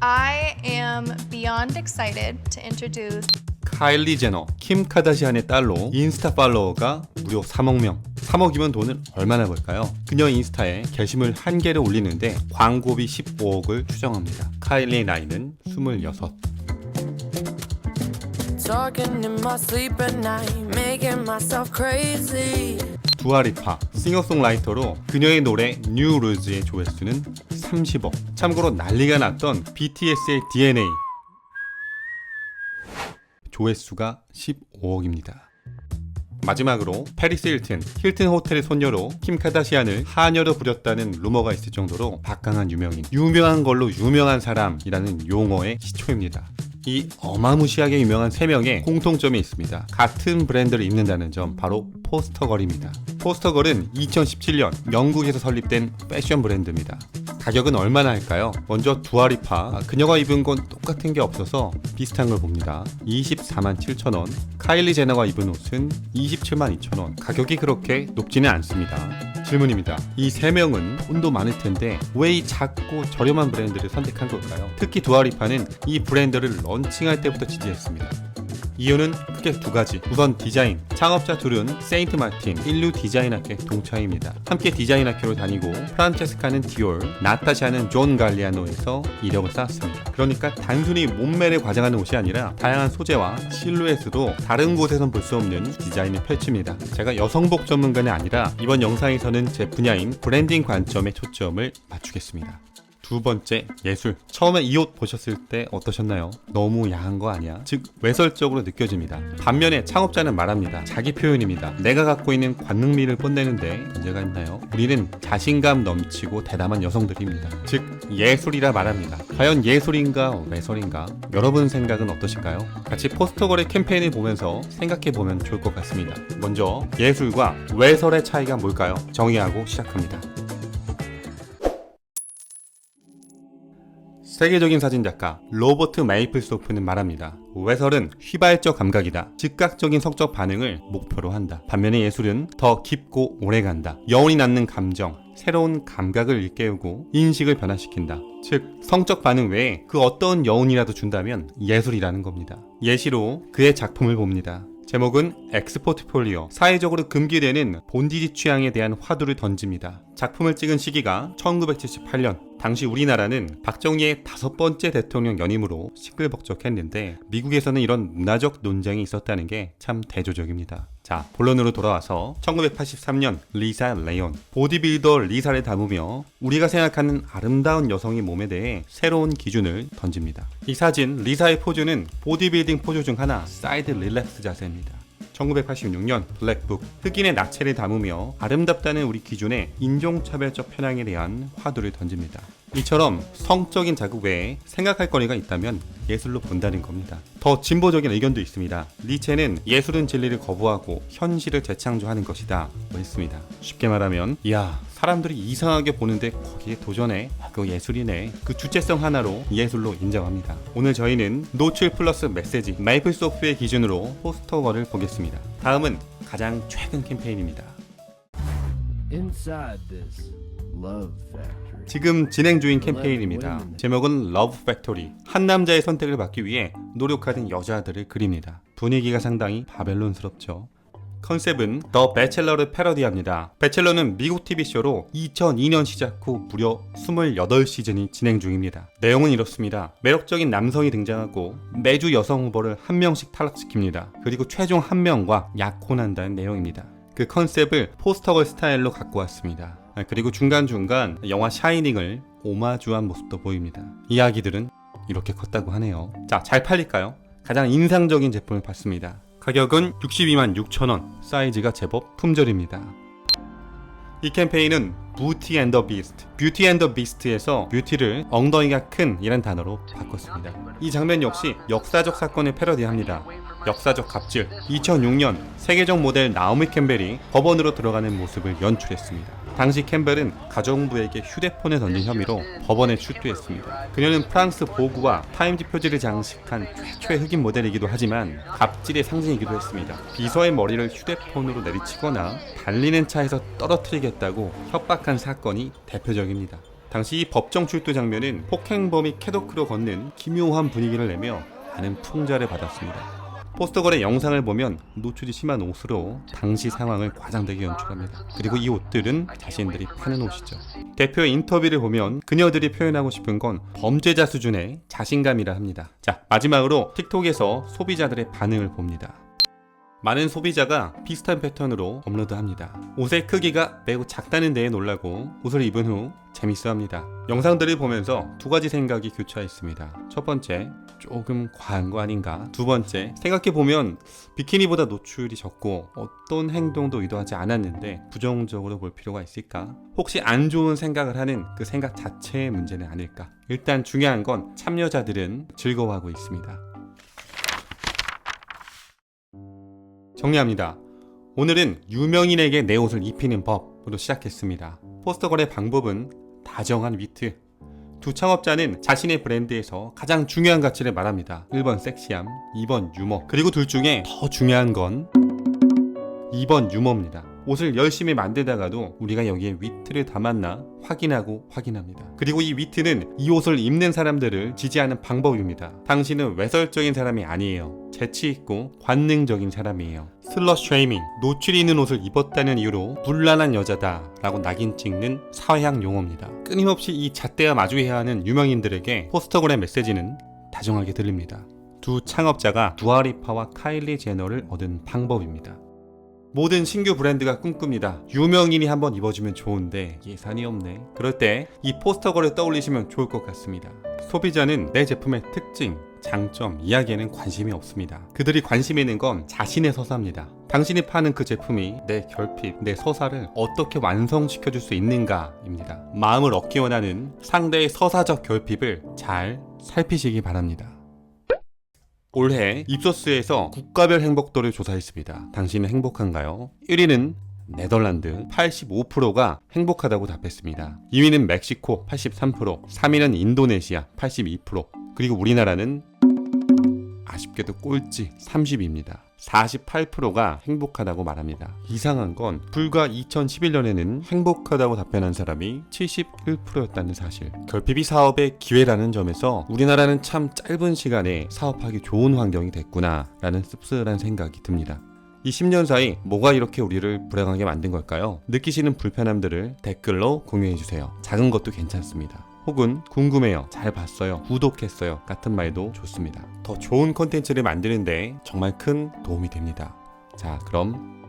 I am beyond excited to introduce 카일리 제너, 킴 카다시안의 딸로 인스타 팔로워가 무려 3억 명. 3억이면 돈을 얼마나 벌까요? 그녀 인스타에 게시물 1개를 올리는데 광고비 15억을 추정합니다. 카일리의 나이는 26. Talking in my sleep at night, making myself crazy. 두아리파, 싱어송라이터로 그녀의 노래 뉴 루즈의 조회수는 30억. 참고로 난리가 났던 BTS의 DNA 조회수가 15억입니다. 마지막으로 페리스 힐튼 호텔의 손녀로 킴 카다시안을 하녀로 부렸다는 루머가 있을 정도로 박강한 유명인, 유명한 걸로 유명한 사람이라는 용어의 시초입니다. 이 어마무시하게 유명한 3명의 공통점이 있습니다. 같은 브랜드를 입는다는 점, 바로 포스터걸입니다. 포스터걸은 2017년 영국에서 설립된 패션 브랜드입니다. 가격은 얼마나 할까요? 먼저 두아리파, 그녀가 입은 건 똑같은 게 없어서 비슷한 걸 봅니다. 24만 7천 원. 카일리 제너가 입은 옷은 27만 2천 원. 가격이 그렇게 높지는 않습니다. 질문입니다. 이 3명은 돈도 많을 텐데 왜 이 작고 저렴한 브랜드를 선택한 걸까요? 특히 두아리파는 이 브랜드를 런칭할 때부터 지지했습니다. 이유는 크게 2가지. 우선 디자인. 창업자 둘은 세인트 마틴 인류 디자인 학교의 동창입니다. 함께 디자인 학교를 다니고 프란체스카는 디올, 나타샤는 존 갈리아노에서 이력을 쌓았습니다. 그러니까 단순히 몸매를 과장하는 옷이 아니라 다양한 소재와 실루엣으로 다른 곳에선 볼 수 없는 디자인을 펼칩니다. 제가 여성복 전문가는 아니라 이번 영상에서는 제 분야인 브랜딩 관점에 초점을 맞추겠습니다. 두 번째, 예술. 처음에 이 옷 보셨을 때 어떠셨나요? 너무 야한 거 아니야? 즉, 외설적으로 느껴집니다. 반면에 창업자는 말합니다. 자기 표현입니다. 내가 갖고 있는 관능미를 뽐내는데 문제가 있나요? 우리는 자신감 넘치고 대담한 여성들입니다. 즉, 예술이라 말합니다. 과연 예술인가 외설인가? 여러분 생각은 어떠실까요? 같이 포스터걸의 캠페인을 보면서 생각해보면 좋을 것 같습니다. 먼저 예술과 외설의 차이가 뭘까요? 정의하고 시작합니다. 세계적인 사진작가 로버트 메이플소프는 말합니다. 외설은 휘발적 감각이다. 즉각적인 성적 반응을 목표로 한다. 반면에 예술은 더 깊고 오래간다. 여운이 남는 감정, 새로운 감각을 일깨우고 인식을 변화시킨다. 즉, 성적 반응 외에 그 어떤 여운이라도 준다면 예술이라는 겁니다. 예시로 그의 작품을 봅니다. 제목은 엑스포트폴리오. 사회적으로 금기되는 본디지 취향에 대한 화두를 던집니다. 작품을 찍은 시기가 1978년. 당시 우리나라는 박정희의 5번째 대통령 연임으로 시끌벅적했는데 미국에서는 이런 문화적 논쟁이 있었다는 게 참 대조적입니다. 자, 본론으로 돌아와서 1983년 리사 레온. 보디빌더 리사를 담으며 우리가 생각하는 아름다운 여성의 몸에 대해 새로운 기준을 던집니다. 이 사진 리사의 포즈는 보디빌딩 포즈 중 하나, 사이드 릴렉스 자세입니다. 1986년 블랙북. 흑인의 나체를 담으며 아름답다는 우리 기준의 인종차별적 편향에 대한 화두를 던집니다. 이처럼 성적인 자극 외에 생각할 거리가 있다면 예술로 본다는 겁니다. 더 진보적인 의견도 있습니다. 니체는 예술은 진리를 거부하고 현실을 재창조하는 것이다 했습니다. 쉽게 말하면, 이야, 사람들이 이상하게 보는데 거기에 도전해? 그거 예술이네. 그 주체성 하나로 예술로 인정합니다. 오늘 저희는 노출 플러스 메시지, 메이플소프트의 기준으로 포스터걸을 보겠습니다. 다음은 가장 최근 캠페인입니다. Inside this love factory. 지금 진행 중인 캠페인입니다. 제목은 러브 팩토리. 한 남자의 선택을 받기 위해 노력하는 여자들을 그립니다. 분위기가 상당히 바벨론스럽죠. 컨셉은 더 배첼러를 패러디합니다. 배첼러는 미국 TV쇼로 2002년 시작 후 무려 28시즌이 진행 중입니다. 내용은 이렇습니다. 매력적인 남성이 등장하고 매주 여성 후보를 한 명씩 탈락시킵니다. 그리고 최종 한 명과 약혼한다는 내용입니다. 그 컨셉을 포스터걸 스타일로 갖고 왔습니다. 그리고 중간중간 영화 샤이닝을 오마주한 모습도 보입니다. 이야기들은 이렇게 컸다고 하네요. 자, 잘 팔릴까요? 가장 인상적인 제품을 봤습니다. 가격은 62만 6천원, 사이즈가 제법 품절입니다. 이 캠페인은 뷰티 앤 더 비스트, 뷰티 앤 더 비스트에서 뷰티를 엉덩이가 큰 이란 단어로 바꿨습니다. 이 장면 역시 역사적 사건을 패러디합니다. 역사적 갑질. 2006년 세계적 모델 나오미 캠벨이 법원으로 들어가는 모습을 연출했습니다. 당시 캠벨은 가정부에게 휴대폰을 던진 혐의로 법원에 출두했습니다. 그녀는 프랑스 보그와 타임지 표지를 장식한 최초의 흑인 모델이기도 하지만 갑질의 상징이기도 했습니다. 비서의 머리를 휴대폰으로 내리치거나 달리는 차에서 떨어뜨리겠다고 협박한 사건이 대표적입니다. 당시 이 법정 출두 장면은 폭행범이 캐더크로 걷는 기묘한 분위기를 내며 많은 풍자를 받았습니다. 포스터걸의 영상을 보면 노출이 심한 옷으로 당시 상황을 과장되게 연출합니다. 그리고 이 옷들은 자신들이 파는 옷이죠. 대표의 인터뷰를 보면 그녀들이 표현하고 싶은 건 범죄자 수준의 자신감이라 합니다. 자, 마지막으로 틱톡에서 소비자들의 반응을 봅니다. 많은 소비자가 비슷한 패턴으로 업로드합니다. 옷의 크기가 매우 작다는 데에 놀라고 옷을 입은 후 재밌어합니다. 영상들을 보면서 두 가지 생각이 교차했습니다. 첫 번째, 조금 과한 거 아닌가? 두 번째, 생각해보면 비키니보다 노출이 적고 어떤 행동도 의도하지 않았는데 부정적으로 볼 필요가 있을까? 혹시 안 좋은 생각을 하는 그 생각 자체의 문제는 아닐까? 일단 중요한 건 참여자들은 즐거워하고 있습니다. 정리합니다. 오늘은 유명인에게 내 옷을 입히는 법으로 시작했습니다. 포스터걸의 방법은 다정한 위트. 두 창업자는 자신의 브랜드에서 가장 중요한 가치를 말합니다. 1번 섹시함, 2번 유머. 그리고 둘 중에 더 중요한 건 2번 유머입니다. 옷을 열심히 만들다가도 우리가 여기에 위트를 담았나 확인합니다. 그리고 이 위트는 이 옷을 입는 사람들을 지지하는 방법입니다. 당신은 외설적인 사람이 아니에요. 재치있고 관능적인 사람이에요. 슬럿 쉐이밍, 노출이 있는 옷을 입었다는 이유로 문란한 여자다 라고 낙인 찍는 사회학 용어입니다. 끊임없이 이 잣대와 마주해야 하는 유명인들에게 포스터걸의 메시지는 다정하게 들립니다. 두 창업자가 두아리파와 카일리 제너를 얻은 방법입니다. 모든 신규 브랜드가 꿈꿉니다. 유명인이 한번 입어주면 좋은데 예산이 없네. 그럴 때 이 포스터걸을 떠올리시면 좋을 것 같습니다. 소비자는 내 제품의 특징, 장점, 이야기에는 관심이 없습니다. 그들이 관심 있는 건 자신의 서사입니다. 당신이 파는 그 제품이 내 결핍, 내 서사를 어떻게 완성시켜줄 수 있는가입니다. 마음을 얻기 원하는 상대의 서사적 결핍을 잘 살피시기 바랍니다. 올해 입소스에서 국가별 행복도를 조사했습니다. 당신은 행복한가요? 1위는 네덜란드 85%가 행복하다고 답했습니다. 2위는 멕시코 83%, 3위는 인도네시아 82%, 그리고 우리나라는 아쉽게도 꼴찌 30위입니다. 48%가 행복하다고 말합니다. 이상한 건 불과 2011년에는 행복하다고 답변한 사람이 71%였다는 사실. 결핍이 사업의 기회라는 점에서 우리나라는 참 짧은 시간에 사업하기 좋은 환경이 됐구나 라는 씁쓸한 생각이 듭니다. 이 10년 사이 뭐가 이렇게 우리를 불행하게 만든 걸까요? 느끼시는 불편함들을 댓글로 공유해주세요. 작은 것도 괜찮습니다. 혹은 궁금해요, 잘 봤어요, 구독했어요 같은 말도 좋습니다. 더 좋은 콘텐츠를 만드는데 정말 큰 도움이 됩니다. 자, 그럼